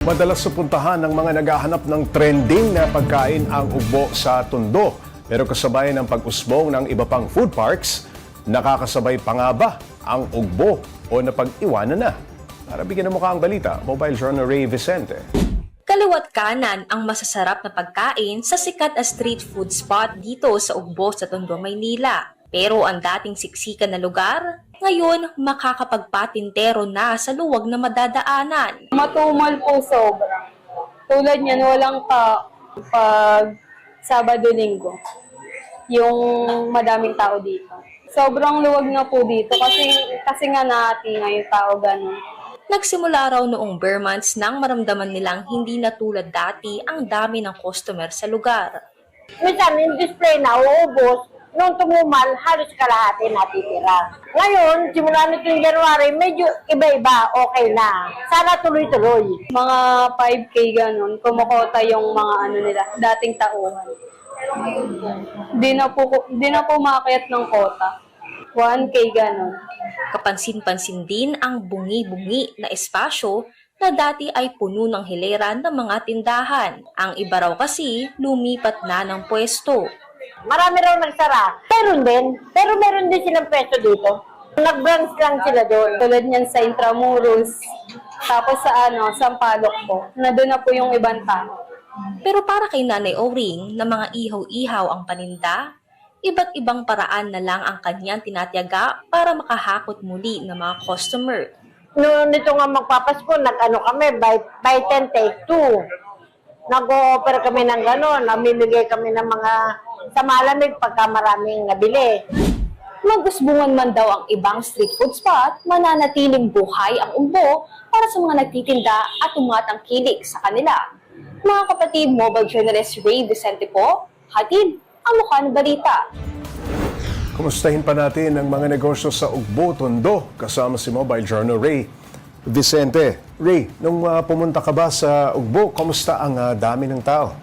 Madalas supuntahan ng mga naghahanap ng trending na pagkain ang ugbo sa Tondo. Pero kasabay ng pag-usbong ng iba pang food parks, nakakasabay pa nga ba ang ugbo o napag-iwanan na? Para bigyan ng mukha ang balita, Mobile Journal Ray Vicente. Kaliwat kanan ang masasarap na pagkain sa sikat na street food spot dito sa Ugbo sa Tondo, Maynila. Pero ang dating siksikan na lugar, ngayon makakapagpatintero na sa luwag na madadaanan. Matumal po sobra. Tulad niyan, walang pag Sabado-Linggo. Yung madaming tao dito. Sobrang luwag na po dito kasi nga natinga yung tao ganun. Nagsimula raw noong bare months nang maramdaman nilang hindi na tulad dati ang dami ng customer sa lugar. Minsan, yung display na uubos, nung tumumal, halos kalahati natitira. Ngayon, simula nitong January, medyo iba-iba, okay na. Sana tuloy-tuloy. Mga 5K ganun, kumukota yung mga nila, dating tauhan. Di na po maakyat ng kota. 1K ganun. Kapansin-pansin din ang bungi-bungi na espasyo na dati ay puno ng hilera ng mga tindahan. Ang iba raw kasi lumipat na ng pwesto. Marami raw nagsara. Pero meron din silang pwesto dito. Nag-branch lang sila doon. Tulad niyan sa Intramuros, tapos sa Sampaloc po, na doon na po yung ibang tao. Pero para kay Nanay Oring na mga ihaw-ihaw ang paninda, iba't ibang paraan na lang ang kanyang tinatyaga para makahakot muli ng mga customer. Noon nito nga magpapasko, kami, by 10 take 2. Nag-o-offer kami ng gano'n, namimigay kami ng mga sa malamig pagka maraming nabili. Mag-usbungan man daw ang ibang street food spot, mananatiling buhay ang ugbo para sa mga nagtitinda at tumatangkilik sa kanila. Mga kapatid, mobile journalist Ray Vicente po, hatid ang mukha ng balita. Kumustahin pa natin ang mga negosyo sa Ugbo, Tondo, kasama si Mobile Journal Ray Vicente. Ray, nung pumunta ka ba sa Ugbo, kamusta ang dami ng tao?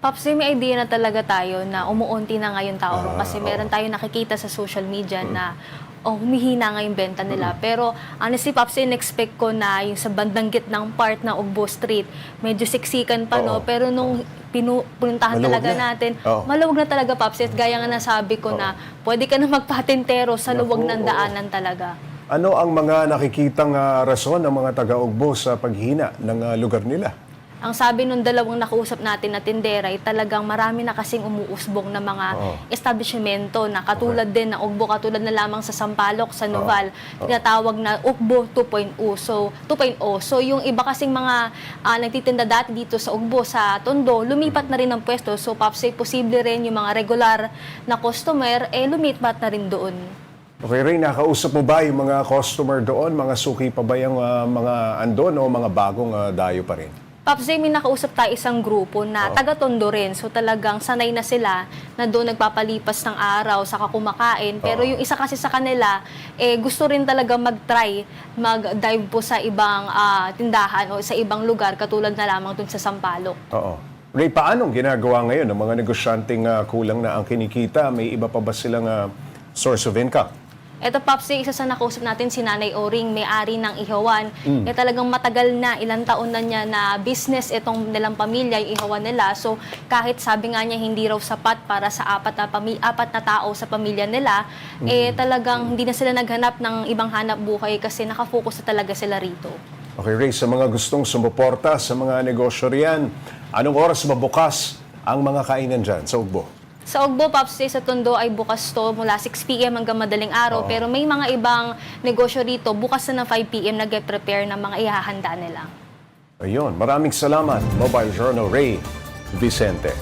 Pops, may idea na talaga tayo na umuunti na ngayon tao kasi meron tayo nakikita sa social media na humihina nga yung benta nila. Pero honestly, Pops, in-expect ko na yung sa bandang gitnang part ng Ugbo Street, medyo siksikan pa, no? Pero nung pinuntahan talaga natin, maluwag na talaga, Pops. At gaya nga nasabi ko na pwede ka na magpatintero sa luwag ng daanan talaga. Ano ang mga nakikitang rason ng mga taga-Ugbo sa paghina ng lugar nila? Ang sabi nung dalawang nakausap natin na tindera ay talagang marami na kasing umuusbong na mga establishmento na katulad din ng Ugbo, katulad na lamang sa Sampaloc, sa Noval, tinatawag na Ugbo 2.0. So yung iba kasing mga nagtitinda dati dito sa Ugbo, sa Tondo, lumipat na rin ng pwesto. So Pops, posible rin yung mga regular na customer, lumipat na rin doon. Okay, Ray, nakausap mo ba yung mga customer doon? Mga suki pa ba yung mga andon o mga bagong dayo pa rin? Pops, may nakausap tayo isang grupo na taga-Tondo rin. So talagang sanay na sila na doon nagpapalipas ng araw, saka kumakain. Pero yung isa kasi sa kanila, gusto rin talaga mag-try, mag-dive po sa ibang tindahan o sa ibang lugar, katulad na lamang doon sa Sampaloc. Oo. Ray, paanong ginagawa ngayon ng mga negosyanteng kulang na ang kinikita? May iba pa ba silang source of income? Ito, Pops, isa sa nakausap natin, si Nanay Oring, may-ari ng Ihawan. Talagang matagal na, ilang taon na niya na business itong nilang pamilya, yung Ihawan nila. So, kahit sabi nga niya hindi raw sapat para sa apat na tao sa pamilya nila, talagang hindi na sila naghanap ng ibang hanap buhay kasi nakafocus na talaga sila rito. Okay, Ray, sa mga gustong sumuporta sa mga negosyo riyan, anong oras mabukas ang mga kainan dyan sa Ugbo? Sa Ugbo, Pops, sa Tondo ay bukas to mula 6 p.m. hanggang madaling araw. Pero may mga ibang negosyo rito, bukas na ng 5 p.m. nag-prepare ng mga ihahanda nila. Ayun, maraming salamat, Mobile Journal Ray Vicente.